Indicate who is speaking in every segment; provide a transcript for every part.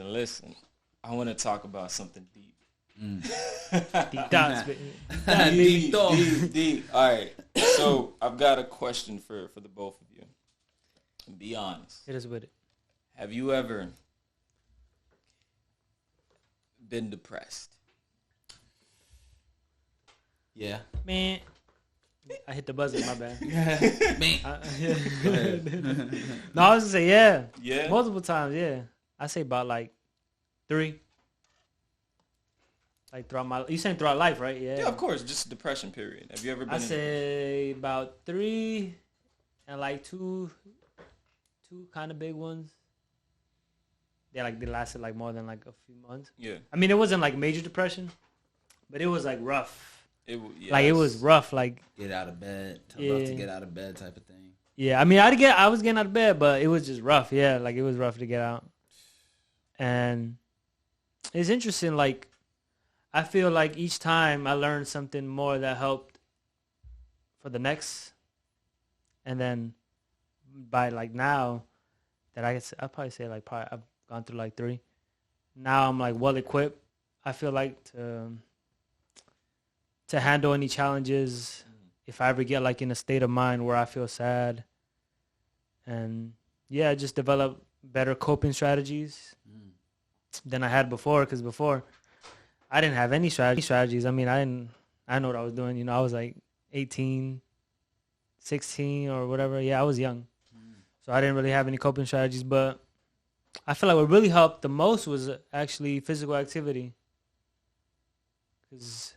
Speaker 1: Listen. I want to talk about something deep.
Speaker 2: Deep thoughts,
Speaker 1: Deep. All right. So I've got a question for the both of you. Be honest.
Speaker 2: Hit us with it.
Speaker 1: Have you ever been depressed?
Speaker 3: Yeah.
Speaker 2: Man, I hit the buzzer. My bad.
Speaker 3: Man.
Speaker 2: No, I was gonna say yeah.
Speaker 1: Yeah.
Speaker 2: Multiple times, yeah. I say about like 3. Like throughout my, you saying throughout life, right? Yeah.
Speaker 1: Yeah, of course. Just depression period. Have you ever been?
Speaker 2: I say about 3, and like two kind of big ones. They lasted like more than like a few months.
Speaker 1: Yeah.
Speaker 2: I mean, it wasn't like major depression, but it was like rough.
Speaker 1: It
Speaker 2: was rough. Like
Speaker 3: get out of bed. Rough to get out of bed type of thing.
Speaker 2: Yeah, I mean, I was getting out of bed, but it was just rough. Yeah, like it was rough to get out. And it's interesting. Like I feel like each time I learned something more that helped for the next, and then by like now that I'll probably say like I've gone through like 3. Now I'm like well equipped. I feel like to handle any challenges if I ever get like in a state of mind where I feel sad, and yeah, just develop better coping strategies than I had before. Because before I didn't have any strategies. I mean, I know what I was doing. You know, I was like 18, 16 or whatever. Yeah, I was young. So I didn't really have any coping strategies. But I feel like what really helped the most was actually physical activity. Because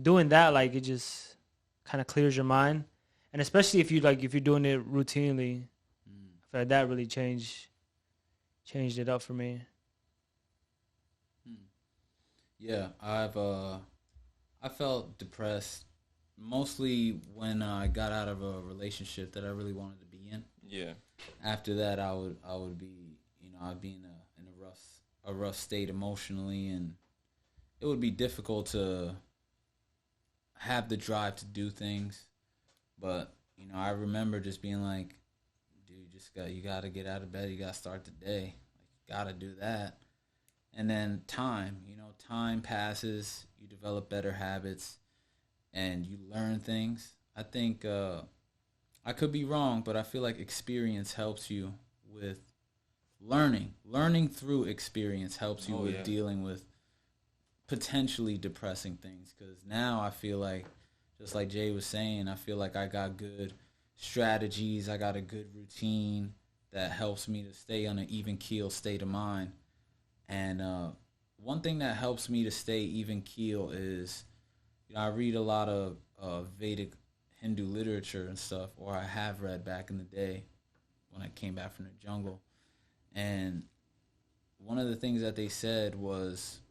Speaker 2: doing that, like, it just kind of clears your mind. And especially if you're doing it routinely, I feel like that really changed it up for me.
Speaker 3: Yeah, I felt depressed mostly when I got out of a relationship that I really wanted to be in.
Speaker 1: Yeah.
Speaker 3: After that, I would be, I'd be in a rough state emotionally, and it would be difficult to have the drive to do things. But I remember just being like, dude, you gotta get out of bed, you gotta start the day, like, you gotta do that. And then time passes, you develop better habits, and you learn things. I think I could be wrong, but I feel like experience helps you with learning. Learning through experience helps you with dealing with potentially depressing things. Because now I feel like, just like Jay was saying, I feel like I got good strategies. I got a good routine that helps me to stay on an even keel state of mind. And one thing that helps me to stay even keel is, I read a lot of Vedic Hindu literature and stuff, or I have read back in the day when I came back from the jungle. And one of the things that they said was,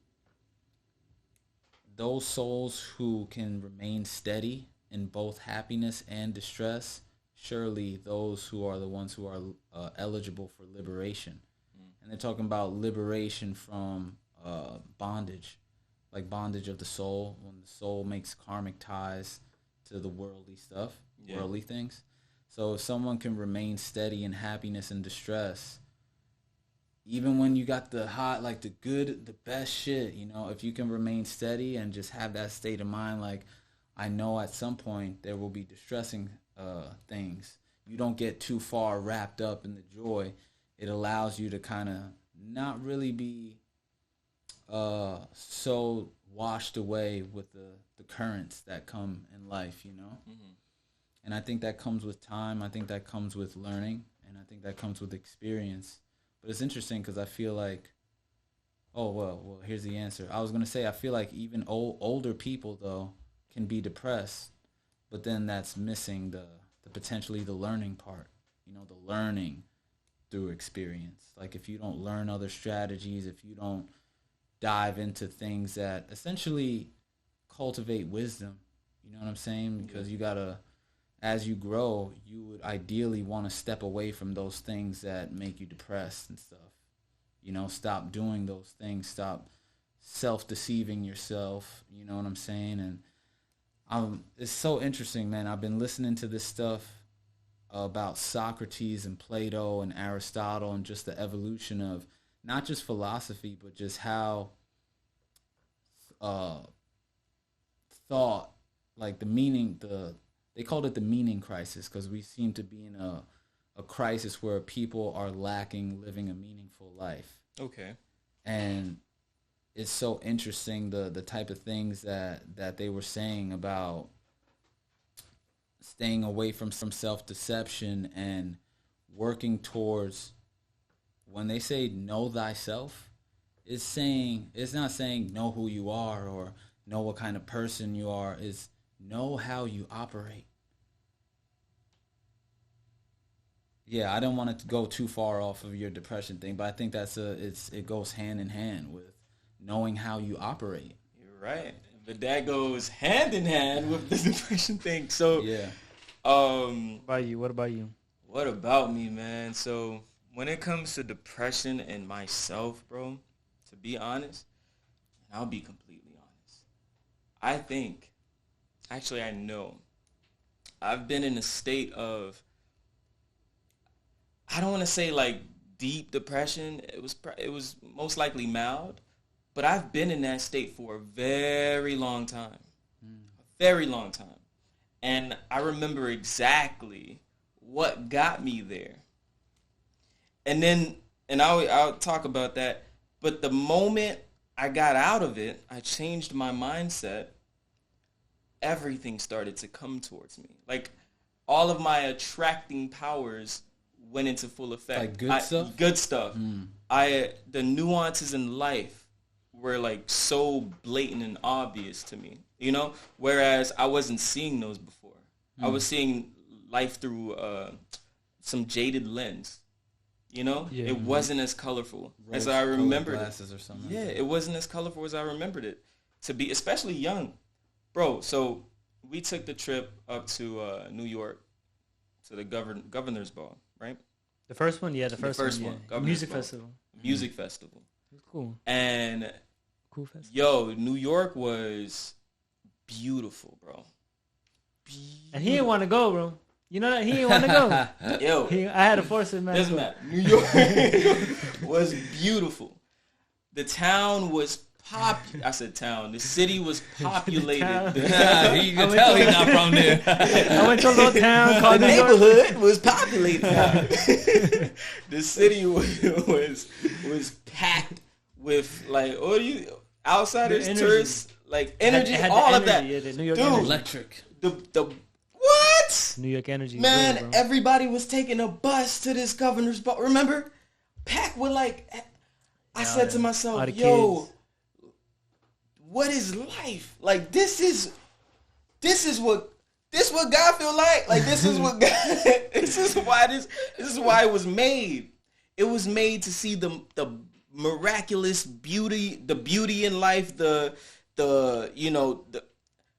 Speaker 3: those souls who can remain steady in both happiness and distress, surely those who are the ones who are eligible for liberation. And they're talking about liberation from bondage, like bondage of the soul, when the soul makes karmic ties to the worldly stuff, worldly things. So if someone can remain steady in happiness and distress, even when you got the hot, like the good, the best shit, if you can remain steady and just have that state of mind, like, I know at some point there will be distressing things. You don't get too far wrapped up in the joy. It allows you to kind of not really be so washed away with the currents that come in life, And I think that comes with time. I think that comes with learning. And I think that comes with experience. But it's interesting because I feel like, well, here's the answer. I was going to say, I feel like even older people, though, can be depressed. But then that's missing the potentially the learning part, the learning through experience. Like, if you don't learn other strategies, if you don't dive into things that essentially cultivate wisdom, you know what I'm saying? Because you gotta, as you grow, you would ideally want to step away from those things that make you depressed and stuff. Stop doing those things. self-deceiving yourself. You know what I'm saying? And it's so interesting, man. I've been listening to this stuff about Socrates and Plato and Aristotle and just the evolution of not just philosophy, but just how thought, like the meaning, they called it the meaning crisis, because we seem to be in a crisis where people are lacking living a meaningful life.
Speaker 1: Okay.
Speaker 3: And it's so interesting the type of things that they were saying about staying away from some self-deception and working towards, when they say know thyself, it's not saying know who you are or know what kind of person you are, is know how you operate. Yeah, I don't want it to go too far off of your depression thing, but I think it goes hand in hand with knowing how you operate.
Speaker 1: You're right. But that goes hand in hand with the depression thing. So
Speaker 3: yeah.
Speaker 2: What about you?
Speaker 1: What about me, man? So when it comes to depression and myself, bro, to be honest, and I'll be completely honest, I know, I've been in a state of, I don't want to say like deep depression. It was most likely mild, but I've been in that state for a very long time. A very long time. And I remember exactly what got me there. And I'll talk about that. But the moment I got out of it, I changed my mindset. Everything started to come towards me. Like all of my attracting powers went into full effect.
Speaker 3: Like good stuff?
Speaker 1: Good stuff. The nuances in life were like so blatant and obvious to me, you know? Whereas I wasn't seeing those before. I was seeing life through some jaded lens, you know?
Speaker 2: Yeah.
Speaker 1: It wasn't as colorful as I remembered it.
Speaker 3: Glasses or something.
Speaker 1: Yeah, it wasn't as colorful as I remembered it to be, especially young. Bro, so we took the trip up to New York to the Governor's Ball, right?
Speaker 2: The first one? Yeah, the first one. Yeah.
Speaker 1: Governor's
Speaker 2: Music
Speaker 1: Ball.
Speaker 2: festival.
Speaker 1: Music festival.
Speaker 2: It was cool.
Speaker 1: And
Speaker 2: Cool festival.
Speaker 1: yo, New York was beautiful, bro.
Speaker 2: And he didn't want to go, bro. You know that? He didn't want to go.
Speaker 1: Yo,
Speaker 2: I had to force him, man.
Speaker 1: doesn't matter. New York was beautiful. The town was I said town. The city was populated.
Speaker 3: You can tell he's not from there.
Speaker 2: I went to a little town called
Speaker 1: The
Speaker 2: New York.
Speaker 1: neighborhood was populated. The city was packed with like outsiders,
Speaker 2: energy.
Speaker 1: tourists, like energy,
Speaker 2: It had the
Speaker 1: all of
Speaker 2: energy,
Speaker 1: that.
Speaker 2: yeah, the New York
Speaker 1: Dude,
Speaker 2: energy.
Speaker 3: Electric.
Speaker 1: The what?
Speaker 2: New York energy. is
Speaker 1: Man,
Speaker 2: real, bro.
Speaker 1: everybody was taking a bus to this Governor's Ball. Remember? Packed with like, I said to
Speaker 2: all
Speaker 1: myself,
Speaker 2: the
Speaker 1: yo,
Speaker 2: kids.
Speaker 1: what is life? Like this is what God feel like. Like this is what God, this is why it was made. It was made to see the miraculous beauty, the beauty in life, the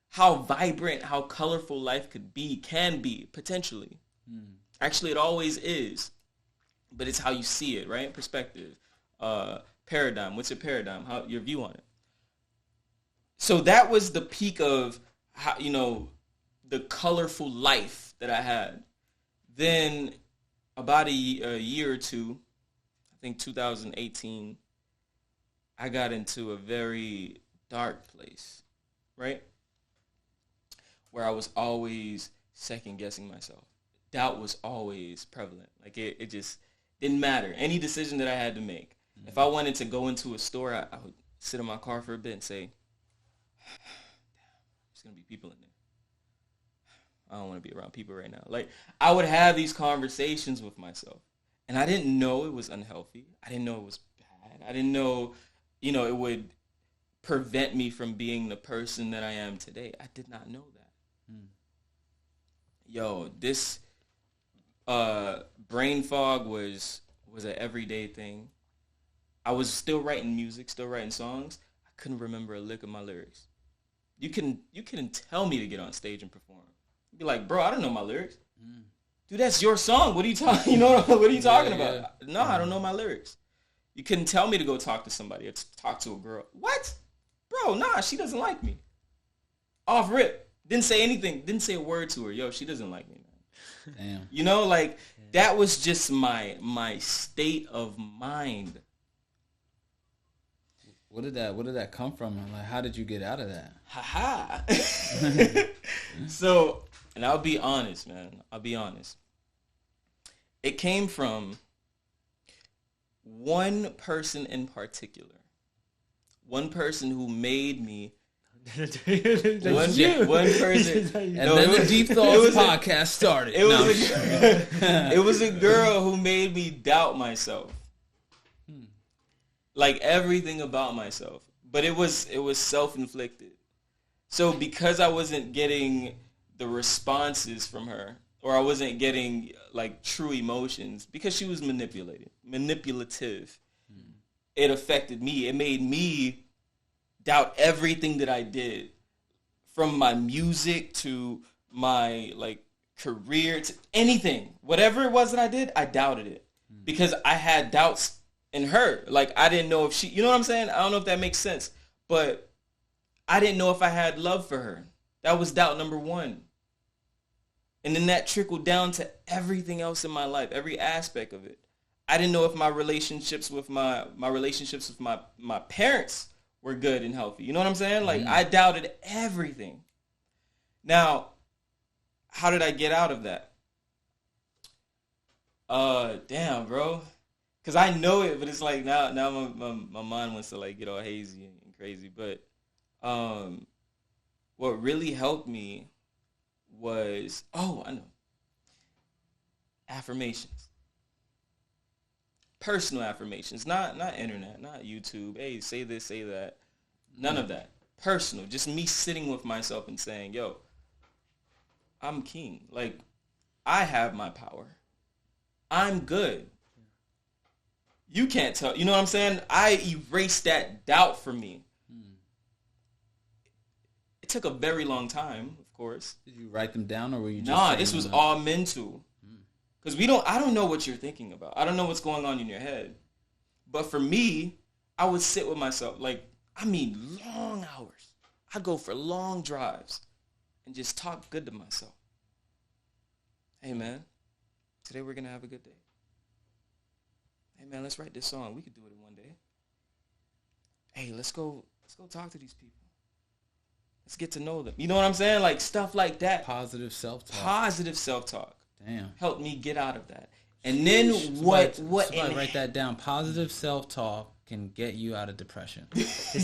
Speaker 1: how vibrant, how colorful life can be, potentially. Actually, it always is. But it's how you see it, right? Perspective. Paradigm. What's your paradigm? How your view on it? So that was the peak of how, the colorful life that I had. Then about a year or two, I think 2018, I got into a very dark place, right? Where I was always second guessing myself. Doubt was always prevalent. Like it just didn't matter. Any decision that I had to make. If I wanted to go into a store, I would sit in my car for a bit and say, there's going to be people in there. I don't want to be around people right now. Like, I would have these conversations with myself. And I didn't know it was unhealthy. I didn't know it was bad. I didn't know, it would prevent me from being the person that I am today. I did not know that. Yo, this brain fog was an everyday thing. I was still writing music, still writing songs. I couldn't remember a lick of my lyrics. You couldn't tell me to get on stage and perform. You'd be like, bro, I don't know my lyrics. Dude, that's your song. What are you talking? What are you talking about? No, I don't know my lyrics. You couldn't tell me to go talk to somebody or to talk to a girl. What? Bro, nah, she doesn't like me. Off rip. Didn't say anything. Didn't say a word to her. Yo, she doesn't like me, man.
Speaker 3: Damn.
Speaker 1: You know, like, that was just my state of mind.
Speaker 3: What did that come from? Like, how did you get out of that?
Speaker 1: Ha. So, and I'll be honest, man. I'll be honest. It came from one person in particular. One person who made me. one person.
Speaker 3: And then the Deep Thoughts podcast started.
Speaker 1: It was a girl who made me doubt myself. Like everything about myself. But it was self-inflicted. So because I wasn't getting the responses from her, or I wasn't getting like true emotions, because she was manipulative, it affected me. It made me doubt everything that I did, from my music to my like career to anything. Whatever it was that I did, I doubted it because I had doubts in her. Like, I didn't know if she, you know what I'm saying? I don't know if that makes sense, but I didn't know if I had love for her. That was doubt number one. And then that trickled down to everything else in my life, every aspect of it. I didn't know if my relationships with my parents were good and healthy. You know what I'm saying? Like, I doubted everything. Now, how did I get out of that? Damn, bro. Because I know it, but it's like now my mind wants to like get all hazy and crazy. But what really helped me was, I know, affirmations. Personal affirmations, not internet, not YouTube. Hey, say this, say that. None of that. Personal. Just me sitting with myself and saying, yo, I'm king. Like, I have my power. I'm good. You can't tell. You know what I'm saying? I erased that doubt from me. It took a very long time, of course.
Speaker 3: Did you write them down, or were you just...
Speaker 1: Nah, this was all mental. Because I don't know what you're thinking about. I don't know what's going on in your head. But for me, I would sit with myself. Like, I mean, long hours. I'd go for long drives and just talk good to myself. Hey, man, today we're going to have a good day. Hey, man, let's write this song. We could do it in one day. Hey, let's go talk to these people. Let's get to know them. You know what I'm saying? Like, stuff like that.
Speaker 3: Positive self-talk.
Speaker 1: Positive self-talk.
Speaker 3: Damn.
Speaker 1: Helped me get out of that. And then what
Speaker 3: write that down. Positive self-talk can get you out of depression.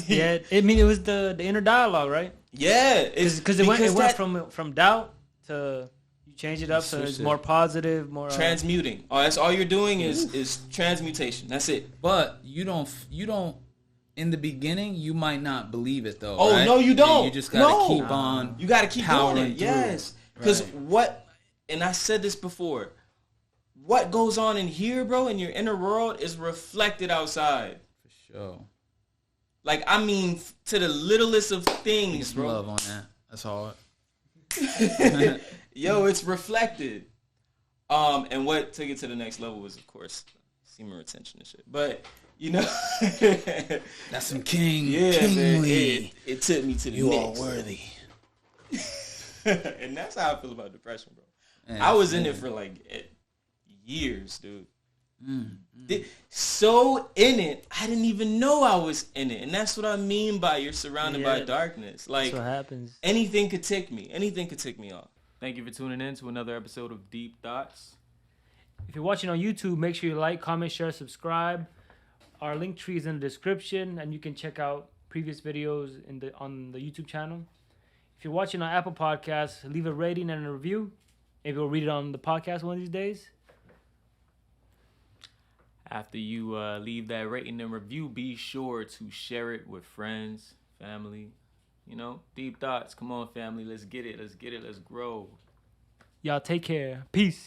Speaker 2: Yeah, I mean, it was the inner dialogue, right?
Speaker 1: Yeah,
Speaker 2: because it went from doubt to, you change it up so it's more positive, more
Speaker 1: transmuting. That's all you're doing is transmutation. That's it.
Speaker 3: But you don't in the beginning, you might not believe it though.
Speaker 1: Oh,
Speaker 3: right?
Speaker 1: no, you don't.
Speaker 3: You just gotta keep on.
Speaker 1: You gotta keep doing it. Yes, because
Speaker 3: right.
Speaker 1: And I said this before, what goes on in here, bro, in your inner world is reflected outside.
Speaker 3: For sure.
Speaker 1: Like, I mean, to the littlest of things, bro.
Speaker 3: Love on that. That's hard.
Speaker 1: Yo, it's reflected. And what took it to the next level was, of course, semen retention and shit. But, you know.
Speaker 3: That's some king.
Speaker 1: Yeah,
Speaker 3: kingly.
Speaker 1: Man, it took me to the
Speaker 3: you
Speaker 1: next.
Speaker 3: You are worthy.
Speaker 1: And that's how I feel about depression, bro.
Speaker 3: Man,
Speaker 1: I was in it for like years, dude. So in it, I didn't even know I was in it. And that's what I mean by you're surrounded by darkness. Like,
Speaker 2: that's what happens.
Speaker 1: Anything could tick me. Anything could tick me off. Thank you for tuning in to another episode of Deep Thoughts.
Speaker 2: If you're watching on YouTube, make sure you like, comment, share, subscribe. Our link tree is in the description, and you can check out previous videos on the YouTube channel. If you're watching on Apple Podcasts, leave a rating and a review. Maybe we'll read it on the podcast one of these days. After you leave that rating and review, be sure to share it with friends, family. You know, Deep Thoughts. Come on, family. Let's get it. Let's get it. Let's grow. Y'all take care. Peace.